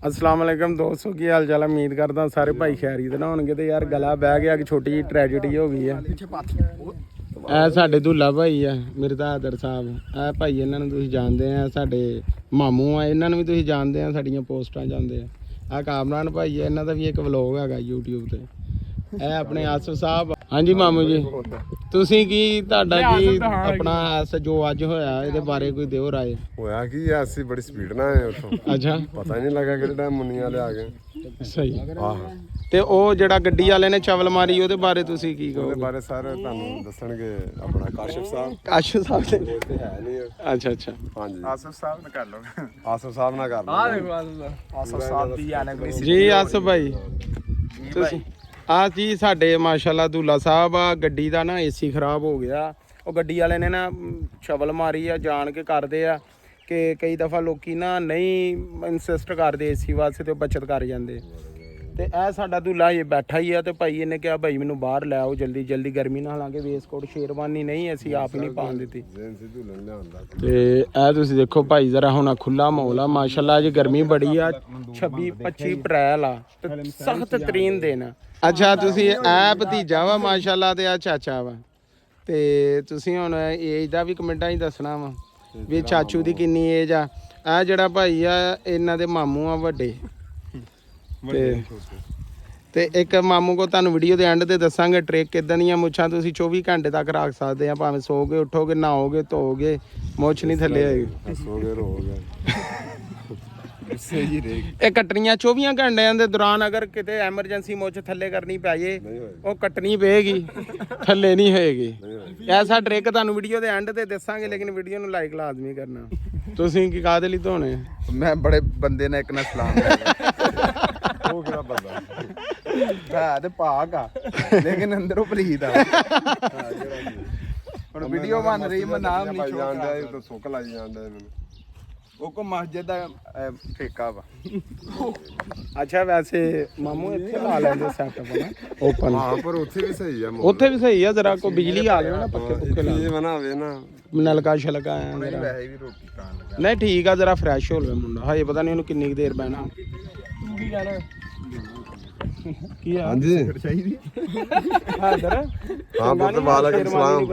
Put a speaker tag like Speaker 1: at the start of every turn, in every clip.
Speaker 1: अस्सलाम वालेकुम दोस्तों, की हाल चाल। उम्मीद करदा सारे भाई खैरियत ना होणगे। ते यार गला बह गया, एक छोटी जी ट्रैजेडी हो गई है। ਇਹ ਸਾਡੇ ਦੁੱਲਾ ਭਾਈ ਆ, ਮਿਰਜ਼ਾਦਰ ਸਾਹਿਬ। ਇਹ ਭਾਈ ਇਹਨਾਂ ਨੂੰ ਤੁਸੀਂ ਜਾਣਦੇ ਆ, ਸਾਡੇ ਮਾਮੂ ਆ, ਇਹਨਾਂ ਨੂੰ ਵੀ ਤੁਸੀਂ ਜਾਣਦੇ ਆ, ਸਾਡੀਆਂ ਪੋਸਟਾਂ ਜਾਂਦੇ ਆ। ਆਹ ਕਾਮਰਾਨ ਭਾਈ ਆ, ਇਹਨਾਂ ਦਾ ਵੀ ਇੱਕ ਵਲੌਗ ਹੈਗਾ YouTube ਤੇ। ਇਹ ਆਪਣੇ ਆਸਫ ਸਾਹਿਬ। ਹਾਂਜੀ ਮਾਮੂ ਜੀ, ਤੁਸੀਂ ਕੀ ਤੁਹਾਡਾ ਕੀ ਆਪਣਾ ਜੋ ਅੱਜ ਹੋਇਆ ਇਹਦੇ ਬਾਰੇ ਕੋਈ ਦਿਓ ਰਾਏ।
Speaker 2: ਹੋਇਆ ਕੀ ਆ, ਅਸੀਂ ਬੜੀ ਸਪੀਡ ਨਾਲ ਆਏ ਉੱਥੋਂ।
Speaker 1: ਅੱਛਾ,
Speaker 2: ਪਤਾ ਹੀ ਨਹੀਂ ਲੱਗਾ ਕਿਹੜੇ ਟਾਈਮ ਮੁੰਨੀਆਂ ਲਿਆ ਗਏ।
Speaker 1: ਸਹੀ।
Speaker 2: ਆਹ
Speaker 1: ਤੇ ਉਹ ਜਿਹੜਾ ਗੱਡੀ ਵਾਲੇ ਨੇ ਚਵਲ ਮਾਰੀ, ਉਹਦੇ ਬਾਰੇ ਤੁਸੀਂ ਕੀ
Speaker 2: ਉਹਦੇ
Speaker 1: ਕਹੋਗੇ।
Speaker 2: ਬਾਰੇ ਸਾਰੇ ਤੁਹਾਨੂੰ ਦੱਸਣਗੇ ਆਪਣਾ ਕਾਸ਼ਿਫ ਸਾਹਿਬ।
Speaker 1: ਕਾਸ਼ੂ ਸਾਹਿਬ ਦੇ
Speaker 2: ਤੇ ਹੈ ਨਹੀਂ।
Speaker 1: ਅੱਛਾ ਅੱਛਾ।
Speaker 2: ਹਾਂਜੀ
Speaker 3: ਆਸਫ ਸਾਹਿਬ ਨਾਲ ਕਰ ਲਓ।
Speaker 2: ਆਸਫ ਸਾਹਿਬ ਨਾਲ ਕਰ ਲਓ।
Speaker 3: ਆ ਦੇਖੋ ਆਸਫ ਸਾਹਿਬ ਦੀ ਐਨਕ
Speaker 1: ਜੀ ਆਸਫ ਭਾਈ, ਤੁਸੀਂ ਆ ਜੀ ਸਾਡੇ ਮਾਸ਼ਾਅੱਲਾ ਦੁੱਲਾ ਸਾਹਿਬ ਆ, ਗੱਡੀ ਦਾ ਨਾ ਏਸੀ ਖਰਾਬ ਹੋ ਗਿਆ। ਉਹ ਗੱਡੀ ਵਾਲੇ ਨੇ ਨਾ ਸ਼ਵਲ ਮਾਰੀ ਆ, ਜਾਣ ਕੇ ਕਰਦੇ ਆ ਕਿ ਕਈ ਦਫਾ ਲੋਕੀ ਨਾ ਨਹੀਂ ਇਨਸਿਸਟ ਕਰਦੇ ਏਸੀ ਵਾਸਤੇ ਤੇ ਉਹ ਬੱਚਤ ਕਰ ਜਾਂਦੇ। ਤੇ ਇਹ ਸਾਡਾ ਦੁੱਲਾ ਇਹ ਬੈਠਾ ਹੀ ਆ, ਤੇ ਭਾਈ ਇਹਨੇ ਕਿਹਾ ਭਾਈ ਮੈਨੂੰ ਬਾਹਰ ਲੈ ਆਓ ਜਲਦੀ ਜਲਦੀ, ਗਰਮੀ ਨਾਲ। ਹਾਲਾਂਕਿ ਵੇਸਕੋਟ ਸ਼ੇਰਵਾਨੀ ਨਹੀਂ ਅਸੀਂ ਆਪ ਹੀ ਨਹੀਂ ਪਾਉਣ ਦਿੱਤੀ। ਤੇ ਇਹ ਤੁਸੀਂ ਦੇਖੋ ਭਾਈ ਜ਼ਰਾ ਹੁਣ ਖੁੱਲਾ ਮਾਹੌਲ ਆ ਮਾਸ਼ਾਅੱਲਾ। ਅੱਜ ਗਰਮੀ ਬੜੀ ਆ, 26-25 ਅਪ੍ਰੈਲ ਆ ਤੇ ਸਖਤ ਤਰੀਨ ਦਿਨ। ਅੱਛਾ, ਤੁਸੀਂ ਇਹ ਭਤੀਜਾ ਵਾ ਮਾਸ਼ਾਅੱਲਾ ਤੇ ਆ ਚਾਚਾ ਵਾ। ਤੇ ਤੁਸੀਂ ਹੁਣ ਏਜ ਦਾ ਵੀ ਕਮੈਂਟਾਂ 'ਚ ਦੱਸਣਾ ਵਾ ਵੀ ਚਾਚੂ ਦੀ ਕਿੰਨੀ ਏਜ ਆ। ਇਹ ਜਿਹੜਾ ਭਾਈ ਆ ਇਹਨਾਂ ਦੇ ਮਾਮੂ ਆ ਵੱਡੇ। ਤੇ ਇੱਕ ਮਾਮੂ ਕੋ ਤੁਹਾਨੂੰ ਵੀਡੀਓ ਦੇ ਐਂਡ ਤੇ ਦੱਸਾਂਗੇ ਟ੍ਰਿਕ ਕਿੱਦਾਂ ਦੀਆਂ ਮੁੱਛਾਂ ਤੁਸੀਂ 24 ਘੰਟੇ ਤੱਕ ਰੱਖ ਸਕਦੇ ਆ, ਭਾਵੇਂ ਸੋਗੇ ਉੱਠੋਗੇ ਨਹਾਓਗੇ ਧੋਗੇ ਮੁੱਛ ਨਹੀਂ ਥੱਲੇ ਆਏਗੀ।
Speaker 2: ਸੋਗੇ ਰੋਗੇ
Speaker 1: ਇਹ ਕੱਟਣੀਆਂ 24 ਘੰਟਿਆਂ ਦੇ ਦੌਰਾਨ ਅਗਰ ਕਿਤੇ ਐਮਰਜੈਂਸੀ ਮੁੱਛ ਥੱਲੇ ਕਰਨੀ ਪੈ ਜੇ ਉਹ ਕੱਟਣੀ ਪਏਗੀ, ਥੱਲੇ ਨਹੀਂ ਹੋਏਗੀ। ਐਸਾ ਟ੍ਰਿਕ ਤੁਹਾਨੂੰ ਵੀਡੀਓ ਦੇ ਐਂਡ ਤੇ ਦੱਸਾਂਗੇ, ਲੇਕਿਨ ਵੀਡੀਓ ਨੂੰ ਲਾਈਕ ਲਾਜ਼ਮੀ ਕਰਨਾ। ਤੁਸੀਂ ਕੀ ਕਾਹਦੇ ਲਈ ਧੋਣੇ?
Speaker 3: ਮੈਂ ਬੜੇ ਬੰਦੇ ਨੇ ਇੱਕ ਨਾਲ ਸਲਾਮ
Speaker 2: ਉਹ ਕਿਹੜਾ ਬੰਦਾ
Speaker 3: ਹੈ ਤੇ ਪਾਕ ਆ ਲੇਕਿਨ ਅੰਦਰੋਂ ਪਲੀਤ ਆ। ਹੁਣ ਵੀਡੀਓ ਬਣ ਰਹੀ, ਮੈਂ ਨਾਮ ਨਹੀਂ
Speaker 2: ਜਾਂਦਾ ਇਹ ਤਾਂ ਸੁੱਕ ਲਾਈ ਜਾਂਦਾ ਮੈਨੂੰ।
Speaker 3: ਉਹ ਕੋ ਮਸਜਿਦ ਦਾ ਠੇਕਾ ਵਾ।
Speaker 1: ਅੱਛਾ, ਵੈਸੇ ਮਾਮੂ ਇੱਥੇ ਲਾ ਲੈਂਦੇ ਸੈਟਅਪ ਨਾ ਓਪਨ।
Speaker 2: ਹਾਂ ਪਰ ਉੱਥੇ ਵੀ ਸਹੀ ਆ।
Speaker 1: ਉੱਥੇ ਵੀ ਸਹੀ ਆ, ਜਰਾ ਕੋਈ ਬਿਜਲੀ ਆ ਜਾਵੇ ਨਾ, ਪੱਕੇ ਪੁੱਕੇ ਲਾ
Speaker 2: ਇਹ ਬਣਾਵੇ ਨਾ
Speaker 1: ਨਲਕਾ ਛਲਕਾ ਆਇਆ ਜਰਾ।
Speaker 3: ਵੈਸੇ ਵੀ ਰੋਟੀ ਖਾਣ ਲੱਗਾ।
Speaker 1: ਨਹੀਂ ਠੀਕ ਆ, ਜਰਾ ਫਰੈਸ਼ ਹੋ ਲਵੇ ਮੁੰਡਾ। ਹਜੇ ਪਤਾ ਨਹੀਂ ਉਹਨੂੰ ਕਿੰਨੀ ਕੁ ਦੇਰ ਬਹਿਣਾ। ਕੀ ਕਹਿਣਾ ਕੀ ਆ?
Speaker 2: ਹਾਂਜੀ
Speaker 3: ਚਾਹੀਦੀ
Speaker 1: ਹਾਦਰ
Speaker 2: ਹਾਂ ਪੁੱਤ ਵਾਲੇਕੁਮ ਸਲਾਮ।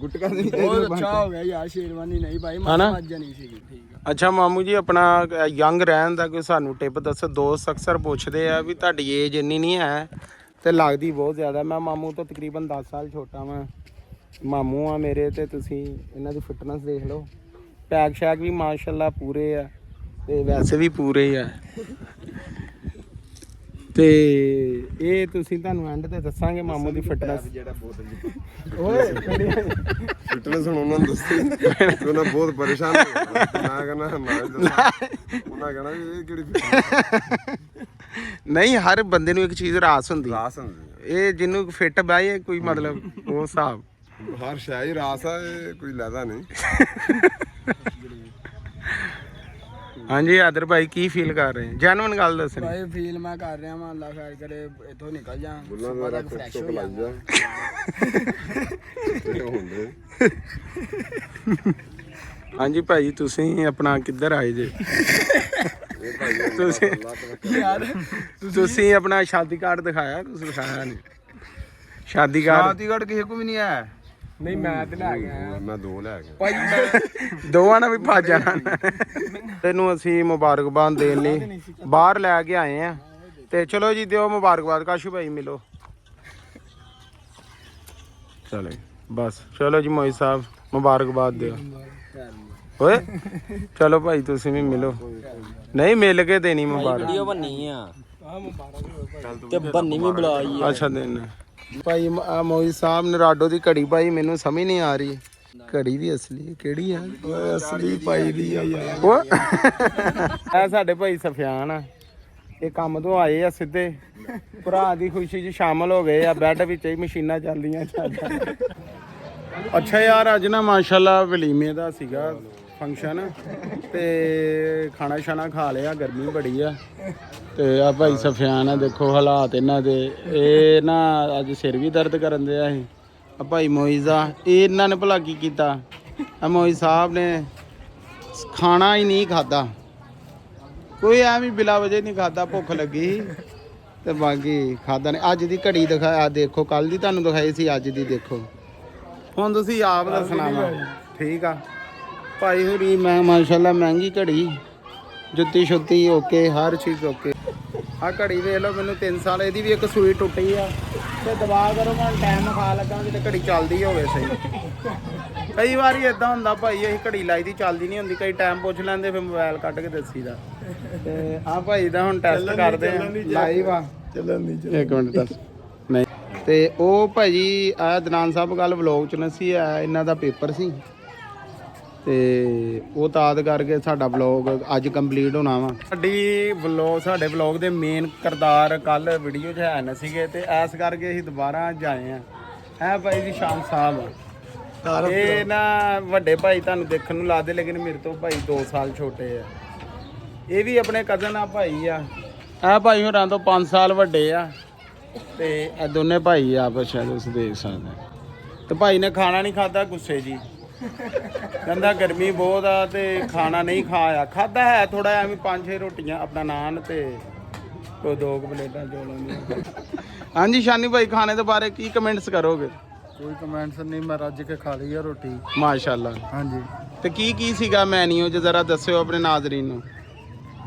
Speaker 3: ਗੁਟਕਾ ਨਹੀਂ ਬਹੁਤ ਅੱਛਾ ਹੋ ਗਿਆ ਯਾਰ। ਸ਼ੇਰਵਾਨੀ ਨਹੀਂ ਭਾਈ, ਮੱਝ ਨਹੀਂ ਸੀਗੀ। ਠੀਕ ਆ।
Speaker 1: ਅੱਛਾ ਮਾਮੂ ਜੀ, ਆਪਣਾ ਯੰਗ ਰਹਿਣ ਦਾ ਕੋਈ ਸਾਨੂੰ ਟਿਪ ਦੱਸੋ। ਦੋਸਤ ਅਕਸਰ ਪੁੱਛਦੇ ਆ ਵੀ ਤੁਹਾਡੀ ਏਜ ਇੰਨੀ ਨਹੀਂ ਹੈ ਤੇ ਲੱਗਦੀ ਬਹੁਤ ਜ਼ਿਆਦਾ। ਮੈਂ ਮਾਮੂ ਤੋਂ ਤਕਰੀਬਨ 10 ਸਾਲ ਛੋਟਾ ਵਾਂ। ਮਾਮੂ ਆ ਮੇਰੇ, ਤੇ ਤੁਸੀਂ ਇਹਨਾਂ ਦੀ ਫਿਟਨੈਸ ਦੇਖ ਲਓ। ਪੈਕ ਸ਼ੈਕ ਵੀ ਮਾਸ਼ਾਅੱਲਾ ਪੂਰੇ ਆ ਤੇ ਵੈਸੇ ਵੀ ਪੂਰੇ ਆ। ਤੇ ਇਹ ਤੁਸੀਂ ਤੁਹਾਨੂੰ ਐਂਡ ਤੇ ਦੱਸਾਂਗੇ ਮਾਮੂ ਦੀ ਫਿਟਨੈਸ।
Speaker 3: ਜਿਹੜਾ ਬੋਤਲ
Speaker 1: ਓਏ
Speaker 2: ਫਿਟਨੈਸ ਹੁਣ ਉਹਨਾਂ ਨੂੰ ਦੱਸੀ ਉਹਨਾਂ ਬਹੁਤ ਪਰੇਸ਼ਾਨ ਹੋ ਗਏ। ਮੈਂ ਕਹਿੰਦਾ ਮੈਂ ਉਹਨਾਂ ਕਹਿਣਾ ਇਹ ਕਿਹੜੀ
Speaker 1: ਨਹੀਂ, ਹਰ ਬੰਦੇ ਨੂੰ ਇੱਕ ਚੀਜ਼ ਰਾਸ ਹੁੰਦੀ।
Speaker 2: ਰਾਸ ਹੁੰਦੀ
Speaker 1: ਇਹ ਜਿਹਨੂੰ ਫਿੱਟ ਬਹਿ ਕੋਈ ਮਤਲਬ ਉਹ ਹਿਸਾਬ।
Speaker 2: ਹਰ ਸ਼ਾਇ ਰਾਸ ਆ, ਇਹ ਕੋਈ ਲੈਦਾ ਨਹੀਂ।
Speaker 1: ਹਾਂਜੀ ਆਦਰ ਭਾਈ, ਕੀ ਫੀਲ ਕਰ ਰਹੇ? ਜੈਨੂਇਨ ਗੱਲ ਦੱਸਣੀ।
Speaker 3: ਭਾਈ ਫੀਲ ਮੈਂ ਕਰ ਰਿਹਾ ਵਾਂ, ਅੱਲਾ ਖੈਰ ਕਰੇ ਇੱਥੋਂ ਨਿਕਲ ਜਾ।
Speaker 2: ਬੁੱਲਾਂ ਦਾ ਰੱਖ ਚੁੱਕ ਲੱਗ ਜਾ ਹੁੰਦੇ।
Speaker 1: ਹਾਂਜੀ ਭਾਈ, ਤੁਸੀਂ ਆਪਣਾ ਕਿੱਧਰ ਆਏ ਜੇ? ਤੁਸੀਂ ਆਪਣਾ ਸ਼ਾਦੀ ਕਾਰਡ ਦਿਖਾਇਆ? ਤੁਸੀਂ ਦਿਖਾਇਆ ਨਹੀਂ ਸ਼ਾਦੀ ਕਾਰਡ?
Speaker 3: ਸ਼ਾਦੀਗੜ੍ਹ ਕਿਸੇ ਕੋ ਵੀ ਨਹੀਂ ਆਇਆ।
Speaker 1: ਨਹੀਂ, ਮੈਂ ਤੇ ਲੈ ਗਿਆ।
Speaker 2: ਮੈਂ 2 ਲੈ ਗਿਆ।
Speaker 3: ਭਾਈ ਮੈਂ
Speaker 1: ਦੋਵਾਂ ਨਾਲ ਵੀ ਭੱਜ ਜਾਣਾ। ਤੈਨੂੰ ਅਸੀਂ ਮੁਬਾਰਕਬਾਦ ਦੇਣ ਲਈ ਬਾਹਰ ਲੈ ਕੇ ਆਏ ਆ। ਤੇ ਚਲੋ ਜੀ, ਦਿਓ ਮੁਬਾਰਕਬਾਦ। ਕਾਸ਼ੂ ਭਾਈ ਮਿਲੋ। ਚਲੋ ਬਸ, ਚਲੋ ਜੀ ਮੋਈ ਸਾਹਿਬ ਮੁਬਾਰਕਬਾਦ ਦਿਓ। ਓਏ ਚਲੋ ਭਾਈ, ਤੁਸੀਂ ਵੀ ਮਿਲੋ। ਨਹੀਂ, ਮਿਲ ਕੇ ਦੇਣੀ ਮੁਬਾਰਕ।
Speaker 4: ਵੀਡੀਓ ਬੰਨੀ ਆ ਤੇ ਬੰਨੀ ਵੀ ਬੁਲਾਈ ਆ।
Speaker 1: ਅੱਛਾ ਦਿਨ ਭਾਈ ਮੋਈ ਸਾਹਿਬ ਨਰਾਡੋ ਦੀ ਘੜੀ ਭਾਈ ਮੈਨੂੰ ਸਮਝ ਨਹੀਂ ਆ ਰਹੀ। ਘੜੀ ਵੀ ਅਸਲੀ ਕਿਹੜੀ ਆ? ਓਏ ਅਸਲੀ ਪਾਈ ਦੀ ਆ ਯਾਰ। ਉਹ ਇਹ ਸਾਡੇ ਭਾਈ ਸਫਿਆਨ ਆ, ਇਹ ਕੰਮ ਤੋਂ ਆਏ ਆ ਸਿੱਧੇ, ਭਰਾ ਦੀ ਖੁਸ਼ੀ 'ਚ ਸ਼ਾਮਲ ਹੋ ਗਏ ਆ। ਬੈੱਡ ਵਿੱਚ ਹੀ ਮਸ਼ੀਨਾਂ ਚੱਲਦੀਆਂ। ਅੱਛਾ ਯਾਰ, ਅੱਜ ਨਾ ਮਾਸ਼ਾਅੱਲਾ ਵਲੀਮੇ ਦਾ ਸੀਗਾ ਫੰਕਸ਼ਨ ਤੇ ਖਾਣਾ ਸ਼ਾਣਾ ਖਾ ਲਿਆ। ਗਰਮੀ ਬੜੀ ਆ ਤੇ ਆ ਭਾਈ ਸਫਿਆਨ ਆ, ਦੇਖੋ ਹਾਲਾਤ ਇਹਨਾਂ ਦੇ। ਇਹ ਨਾ ਅੱਜ ਸਿਰ ਵੀ ਦਰਦ ਕਰਨ ਦਿਆ ਸੀ। ਆ ਭਾਈ ਮੋਇਜ਼ ਆ, ਇਹ ਇਹਨਾਂ ਨੇ ਭਲਾ ਕੀ ਕੀਤਾ? ਆ ਮੋਇਜ਼ ਸਾਹਿਬ ਨੇ ਖਾਣਾ ਹੀ ਨਹੀਂ ਖਾਦਾ। ਕੋਈ ਐਵੇਂ ਬਿਲਾ ਵਜੇ ਨਹੀਂ ਖਾਦਾ, ਭੁੱਖ ਲੱਗੀ ਤੇ ਬਾਕੀ ਖਾਦਾ ਨੇ। ਅੱਜ ਦੀ ਘੜੀ ਦਿਖਾ ਦੇਖੋ, ਕੱਲ ਦੀ ਤੁਹਾਨੂੰ ਦਿਖਾਈ ਸੀ, ਅੱਜ ਦੀ ਦੇਖੋ। ਹੁਣ ਤੁਸੀਂ ਆਪ ਦੱਸਣਾ ਵਾ। ਠੀਕ ਆ ਭਾਈ ਹੋਰੀ, ਮੈਂ ਮਾਸ਼ਾਅੱਲਾ ਮਹਿੰਗੀ ਘੜੀ, ਜੁੱਤੀ ਛੁੱਤੀ ਓਕੇ, ਹਰ ਚੀਜ਼ ਓਕੇ। ਆ ਘੜੀ ਵੇਖ ਲਓ, ਮੈਨੂੰ 3 ਸਾਲ, ਇਹਦੀ ਵੀ ਇੱਕ ਸੂਈ ਟੁੱਟੀ ਆ ਤੇ ਦਵਾ ਕਰੋ, ਮੈਂ ਟਾਈਮ ਖਾ ਲੱਗਾ ਕਿਤੇ ਘੜੀ ਚੱਲਦੀ ਹੋਵੇ ਸਹੀ। ਕਈ ਵਾਰੀ ਇਦਾਂ ਹੁੰਦਾ ਭਾਈ, ਅਸੀਂ ਘੜੀ ਲਾਈ ਦੀ ਚੱਲਦੀ ਨਹੀਂ ਹੁੰਦੀ, ਕਈ ਟਾਈਮ ਪੁੱਛ ਲੈਂਦੇ, ਫਿਰ ਮੋਬਾਈਲ ਕੱਢ ਕੇ ਦੱਸੀਦਾ। ਤੇ ਆ ਭਾਈ ਦਾ ਹੁਣ ਟੈਸਟ ਕਰਦੇ ਆ ਲਾਈਵ ਆ।
Speaker 3: ਚੱਲਣ ਨਹੀਂ
Speaker 1: ਇੱਕ ਮਿੰਟ ਦੱਸ ਨਹੀਂ। ਤੇ ਉਹ ਭਾਜੀ ਆ ਦਨਾਨ ਸਾਹਿਬ ਗੱਲ ਵਲੌਗ ਚ ਨਾ ਸੀ, ਇਹਨਾਂ ਦਾ ਪੇਪਰ ਸੀ ਤੇ ਉਹ ਤਾਦ ਕਰਕੇ ਸਾਡਾ ਵਲੌਗ ਅੱਜ ਕੰਪਲੀਟ ਹੋਣਾ ਵਾ। ਸਾਡੇ ਵਲੌਗ ਦੇ ਮੇਨ ਕਿਰਦਾਰ ਕੱਲ ਵੀਡੀਓ 'ਚ ਹੈ ਨਾ ਸੀਗੇ, ਤੇ ਐਸ ਕਰਕੇ ਅਸੀਂ ਦੁਬਾਰਾ ਅੱਜ ਆਏ ਆ। ਹੈ ਭਾਈ ਜੀ ਸ਼ਾਮ ਸਾਹਿਬ, ਇਹ ਨਾ ਵੱਡੇ ਭਾਈ ਤੁਹਾਨੂੰ ਦੇਖਣ ਨੂੰ ਲੱਗਦੇ, ਲੇਕਿਨ ਮੇਰੇ ਤੋਂ ਭਾਈ 2 ਸਾਲ ਛੋਟੇ ਆ। ਇਹ ਵੀ ਆਪਣੇ ਕਜ਼ਨ ਆ ਭਾਈ ਆ। ਇਹ ਭਾਈ ਹੋਰਾਂ ਤੋਂ 5 ਸਾਲ ਵੱਡੇ ਆ ਤੇ ਇਹ ਦੋਨੇ ਭਾਈ ਆ ਆਪਸ ਵਿੱਚ, ਤੁਸੀਂ ਦੇਖ ਸਕਦੇ। ਤੇ ਭਾਈ ਨੇ ਖਾਣਾ ਨਹੀਂ ਖਾਦਾ, ਗੁੱਸੇ ਜੀ, ਕਹਿੰਦਾ ਗਰਮੀ ਬਹੁਤ ਆ ਤੇ ਖਾਣਾ ਨਹੀਂ ਖਾਇਆ। ਖਾਦਾ ਹੈ ਥੋੜਾ ਐਵੇਂ 5-6 ਰੋਟੀਆਂ, ਆਪਣਾ ਨਾਨ ਤੇ ਕੋਈ 2 ਪਲੇਟਾਂ ਚੌਲਾਂ ਦੀਆਂ। ਹਾਂਜੀ ਸ਼ਾਨੀ ਭਾਈ, ਖਾਣੇ ਦੇ ਬਾਰੇ ਕੀ ਕਮੈਂਟਸ ਕਰੋਗੇ?
Speaker 3: ਕੋਈ ਕਮੈਂਟਸ ਨਹੀਂ, ਮੈਂ ਰੱਜ ਕੇ ਖਾ ਲਈ ਆ ਰੋਟੀ।
Speaker 1: ਮਾਸ਼ਾਅੱਲਾ।
Speaker 3: ਹਾਂਜੀ।
Speaker 1: ਤੇ ਕੀ ਸੀਗਾ ਮੈਨੂ 'ਚ, ਜ਼ਰਾ ਦੱਸਿਓ ਆਪਣੇ ਨਾਜ਼ਰੀਨ ਨੂੰ।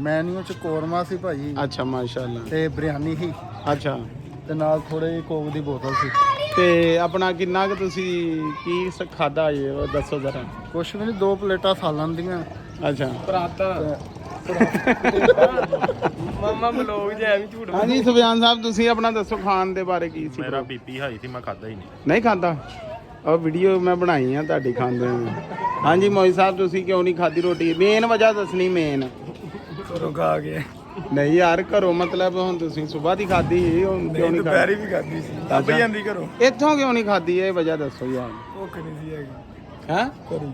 Speaker 3: ਮੈਨੂ ਚ ਕੋਰਮਾ ਸੀ ਭਾਜੀ।
Speaker 1: ਅੱਛਾ ਮਾਸ਼ਾਅੱਲਾ।
Speaker 3: ਤੇ ਬਿਰਿਆਨੀ ਸੀ।
Speaker 1: ਅੱਛਾ।
Speaker 3: ਤੇ ਨਾਲ ਥੋੜੇ ਕੋਕ ਦੀ ਬੋਤਲ ਸੀ।
Speaker 1: ਤੇ ਆਪਣਾ ਕਿੰਨਾ ਕੁ ਤੁਸੀਂ ਕੀ ਖਾਦਾ ਜੇ ਉਹ ਦੱਸੋ ਜ਼ਰਾ।
Speaker 3: ਕੁਛ ਵੀ ਨਹੀਂ, 2 ਪਲੇਟਾਂ ਸਾਲਨ ਦੀਆਂ।
Speaker 1: ਅੱਛਾ
Speaker 4: ਭਰਾਤਾ ਮਾਮਾ ਬਲੌਗ ਜੇ ਐਵੇਂ ਝੂਠ।
Speaker 1: ਹਾਂਜੀ ਸੁਬਿਆਨ ਸਾਹਿਬ, ਤੁਸੀਂ ਆਪਣਾ ਦੱਸੋ ਖਾਣ ਦੇ ਬਾਰੇ ਕੀ ਸੀ?
Speaker 5: ਮੇਰਾ ਬੀਪੀ ਹਾਈ ਸੀ, ਮੈਂ ਖਾਦਾ ਹੀ
Speaker 1: ਨਹੀਂ ਖਾਦਾ। ਉਹ ਵੀਡੀਓ ਮੈਂ ਬਣਾਈ ਆ ਤੁਹਾਡੀ ਖਾਂਦੇ ਹੋਏ। ਹਾਂਜੀ ਮੋਈ ਸਾਹਿਬ, ਤੁਸੀਂ ਕਿਉਂ ਨਹੀਂ ਖਾਦੀ ਰੋਟੀ? ਮੇਨ ਵਜ੍ਹਾ ਦੱਸਣੀ। ਮੇਨ
Speaker 3: ਘਰੋਂ ਖਾ ਕੇ।
Speaker 1: ਨਹੀਂ ਯਾਰ, ਘਰੋਂ ਮਤਲਬ ਹੁਣ ਤੁਸੀਂ ਸਵੇਰ ਦੀ ਖਾਦੀ ਸੀ, ਹੁਣ ਕਿਉਂ ਨਹੀਂ ਖਾਦੀ?
Speaker 3: ਵੀ ਖਾਦੀ ਸੀ, ਲੱਭ ਜਾਂਦੀ ਘਰੋਂ।
Speaker 1: ਇੱਥੋਂ ਕਿਉਂ ਨਹੀਂ ਖਾਦੀ, ਇਹ ਵਜ੍ਹਾ ਦੱਸੋ ਯਾਰ।
Speaker 3: ਭੁੱਖ ਨਹੀਂ ਸੀ ਹੈਗੀ।
Speaker 1: ਹੈ
Speaker 3: ਘਰੀ।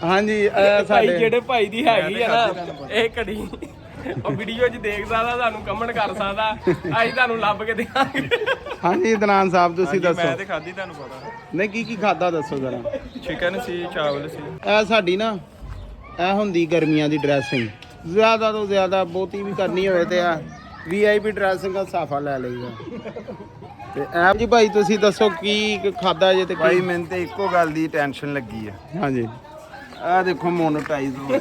Speaker 1: ਹਾਂਜੀ
Speaker 4: ਭਾਈ
Speaker 1: ਸਾਡੇ
Speaker 4: ਜਿਹੜੇ ਭਾਈ ਦੀ ਹੈਗੀ ਆ ਨਾ ਇਹ ਘੜੀ, ਉਹ ਵੀਡੀਓ 'ਚ ਦੇਖ ਸਕਦਾ, ਤੁਹਾਨੂੰ ਕਮੈਂਟ ਕਰ ਸਕਦਾ, ਅਸੀਂ ਤੁਹਾਨੂੰ ਲੱਭ ਕੇ ਦਿਖਾਂਗੇ।
Speaker 1: ਹਾਂਜੀ ਦਨਾਨ ਸਾਹਿਬ, ਤੁਸੀਂ
Speaker 5: ਮੈਂ
Speaker 1: ਦੱਸੋ।
Speaker 5: ਤੇ ਖਾਦੀ, ਤੁਹਾਨੂੰ ਪਤਾ।
Speaker 1: ਨਹੀਂ ਕੀ ਖਾਦਾ ਦੱਸੋ ਜ਼ਰਾ।
Speaker 5: ਚਿਕਨ ਸੀ, ਚਾਵਲ ਸੀ।
Speaker 1: ਇਹ ਸਾਡੀ ਨਾ ਇਹ ਹੁੰਦੀ ਗਰਮੀਆਂ ਦੀ ਡਰੈਸਿੰਗ, ਜ਼ਿਆਦਾ ਤੋਂ ਜ਼ਿਆਦਾ ਬਹੁਤੀ ਵੀ ਕਰਨੀ ਹੋਵੇ ਤੇ ਆ VIP ਡਰੈਸਿੰਗ ਦਾ ਸਾਫਾ ਲੈ ਲਈਦਾ। ਤੇ ਐਪ ਜੀ ਭਾਈ ਤੁਸੀਂ ਦੱਸੋ ਕੀ ਖਾਦਾ ਜੇ ਤੇ
Speaker 2: ਭਾਈ
Speaker 1: ਕੀ?
Speaker 2: ਮੈਨੂੰ ਤੇ ਇੱਕੋ ਗੱਲ ਦੀ ਟੈਨਸ਼ਨ ਲੱਗੀ ਆ।
Speaker 1: ਹਾਂਜੀ
Speaker 2: ਆਹ ਦੇਖੋ ਮੋਨੋਟਾਈਜ਼ ਹੋ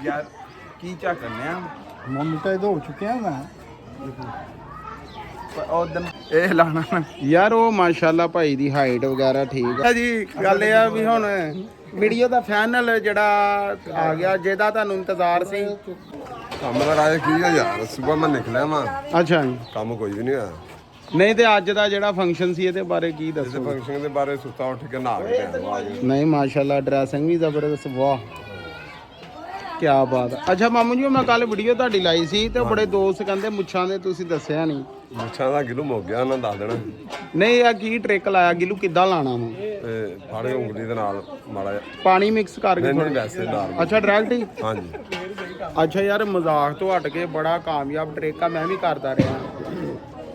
Speaker 2: ਯਾਰ, ਕੀ ਝਾਕਨੇ ਆ।
Speaker 3: ਮੋਨਟਾਈਜ਼ ਹੋ ਚੁੱਕਿਆ ਮੈਂ।
Speaker 2: ਉਦੋਂ ਇਹ ਲਾਣਾ ਨਾ।
Speaker 1: ਯਾਰ ਉਹ ਮਾਸ਼ਾਅੱਲਾ ਭਾਈ ਦੀ ਹਾਈਟ ਵਗੈਰਾ ਠੀਕ ਆ ਜੀ। ਗੱਲ ਇਹ ਆ ਵੀ ਹੁਣ ਵੀਡੀਓ ਦਾ ਫਾਈਨਲ ਜਿਹੜਾ ਆ ਗਿਆ, ਜਿਹਦਾ ਤੁਹਾਨੂੰ ਇੰਤਜ਼ਾਰ ਸੀ।
Speaker 2: ਕੰਮ ਦਾ ਰਾਜ ਕੀ ਆ ਯਾਰ, ਸਵੇਰ ਮੈਂ ਨਿਕਲਿਆ ਵਾਂ,
Speaker 1: ਅੱਛਾ ਜੀ।
Speaker 2: ਕੰਮ ਕੋਈ ਵੀ ਨਹੀਂ ਹੋਇਆ।
Speaker 1: ਨਹੀਂ ਤੇ ਅੱਜ ਦਾ ਜਿਹੜਾ ਫੰਕਸ਼ਨ ਸੀ ਇਹਦੇ ਬਾਰੇ ਕੀ
Speaker 2: ਇਸ
Speaker 1: ਦੱਸੋ?
Speaker 2: ਫੰਕਸ਼ਨ ਦੇ ਬਾਰੇ ਸੁੱਤਾ ਉੱਠ ਕੇ ਨਹਾ ਕੇ ਟਾਈਮ ਆ ਗਿਆ।
Speaker 1: ਨਹੀਂ ਮਾਸ਼ਾਅੱਲਾ ਡਰੈਸਿੰਗ ਵੀ ਜ਼ਬਰਦਸਤ, ਵਾਹ ਕੀ ਬਾਤ ਹੈ। ਅੱਛਾ ਮਾਮੂ ਜੀ, ਮੈਂ ਕੱਲ ਵੀਡੀਓ ਤੁਹਾਡੀ ਲਾਈ ਸੀ ਤੇ ਬੜੇ ਦੋਸਤ ਕਹਿੰਦੇ ਮੁੱਛਾਂ ਦੇ ਤੁਸੀਂ ਦੱਸਿਆ ਨਹੀਂ।
Speaker 2: ਮੁੱਛਾਂ ਦਾ ਗਿਲੂ ਮੁੱਕ ਗਿਆ, ਉਹਨਾਂ ਦੱਸ ਦੇਣਾ।
Speaker 1: ਨਹੀਂ ਆ ਕੀ ਟ੍ਰਿਕ ਲਾਇਆ, ਗਿਲੂ ਕਿੱਦਾਂ ਲਾਣਾ ਵਾ?
Speaker 2: ਤੇ ਫਾੜੇ ਉਂਗਲੀ ਦੇ ਨਾਲ ਮਾੜਾ ਜਿਹਾ।
Speaker 1: ਪਾਣੀ ਮਿਕਸ ਕਰਕੇ
Speaker 2: ਨਹੀਂ ਵੈਸੇ ਨਾਰਮਲ।
Speaker 1: ਅੱਛਾ ਡਾਇਰੈਕਟ ਹੀ?
Speaker 2: ਹਾਂਜੀ।
Speaker 1: ਅੱਛਾ ਯਾਰ ਮਜ਼ਾਕ ਤੋਂ ਹਟ ਕੇ ਬੜਾ ਕਾਮਯਾਬ ਟ੍ਰਿਕ ਆ, ਮੈਂ ਵੀ ਕਰਦਾ ਰਿਹਾ।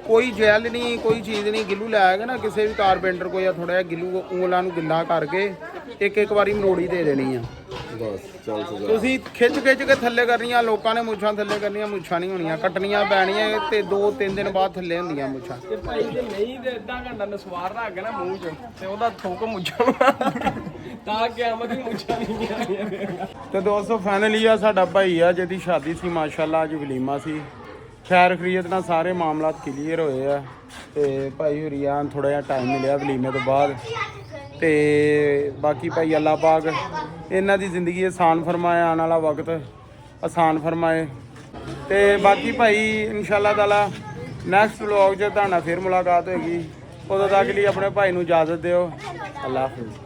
Speaker 1: ਕੋਈ ਜੈਲ ਨਹੀਂ, ਕੋਈ ਚੀਜ਼ ਨਹੀਂ, ਗਿੱਲੂ ਲੈ ਕੇ ਨਾ ਕਿਸੇ ਵੀ ਕਾਰਪੈਂਟਰ ਕੋਲ ਜਾਂ ਥੋੜਾ ਜਿਹਾ ਗਿੱਲੂ ਉਂਗਲਾਂ ਨੂੰ ਗਿੱਲਾ ਕਰਕੇ ਇੱਕ ਵਾਰੀ ਮਰੋੜੀ ਦੇ ਦੇਣੀ ਆ।
Speaker 2: ਬਸ ਚੱਲ ਸਜਾ।
Speaker 1: ਤੁਸੀਂ ਖਿੱਚ ਕੇ ਥੱਲੇ ਕਰਨੀਆਂ, ਲੋਕਾਂ ਨੇ ਮੁੱਛਾਂ ਥੱਲੇ ਕਰਨੀਆਂ, ਮੁੱਛਾਂ ਨਹੀਂ ਹੋਣੀਆਂ, ਕੱਟਣੀਆਂ ਪੈਣੀਆਂ ਤੇ 2-3 ਦਿਨ ਬਾਅਦ ਥੱਲੇ ਹੁੰਦੀਆਂ ਮੁੱਛਾਂ।
Speaker 4: ਤੇ ਭਾਈ ਜੇ ਨਹੀਂ ਤੇ ਅੱਧਾ ਘੰਟਾ ਨਸਵਾਰ ਰੱਖ ਕੇ ਨਾ ਮੂੰਹ 'ਚ ਤੇ ਉਹਦਾ ਥੁੱਕ ਮੁੱਛਾਂ ਤਾਂ ਕਿਆਮਤ ਦੀ ਮੁੱਛਾਂ ਨਹੀਂ ਆਣੀਆਂ।
Speaker 1: ਤੇ ਦੋਸਤੋ ਫਾਈਨਲੀ ਆ ਸਾਡਾ ਭਾਈ ਆ ਜਿਹਦੀ ਸ਼ਾਦੀ ਸੀ ਮਾਸ਼ਾਅੱਲਾ, ਅੱਜ ਵਲੀਮਾ ਸੀ। ਖੈਰ ਖਰੀਅਤ ਨਾਲ ਸਾਰੇ ਮਾਮਲਾਤ ਕਲੀਅਰ ਹੋਏ ਆ ਤੇ ਭਾਈ ਹੁਰੀਆਂ ਥੋੜਾ ਜਿਹਾ ਟਾਈਮ ਮਿਲਿਆ ਵਲੀਮੇ ਤੋਂ ਬਾਅਦ। ਤੇ ਬਾਕੀ ਭਾਈ ਅੱਲਾਹ ਪਾਕ ਇਹਨਾਂ ਦੀ ਜ਼ਿੰਦਗੀ ਆਸਾਨ ਫਰਮਾਏ, ਆਉਣ ਵਾਲਾ ਵਕਤ ਆਸਾਨ ਫਰਮਾਏ। ਤੇ ਬਾਕੀ ਭਾਈ ਇਨਸ਼ਾਅੱਲਾ ਤਾਲਾ ਨੈਕਸਟ ਵਲੌਗ 'ਚ ਤੁਹਾਡਾ ਫਿਰ ਮੁਲਾਕਾਤ ਹੋਏਗੀ। ਉਦੋਂ ਤੱਕ ਲਈ ਆਪਣੇ ਭਾਈ ਨੂੰ ਇਜਾਜ਼ਤ ਦਿਓ। ਅੱਲਾਹ ਹਾਫਿਜ਼।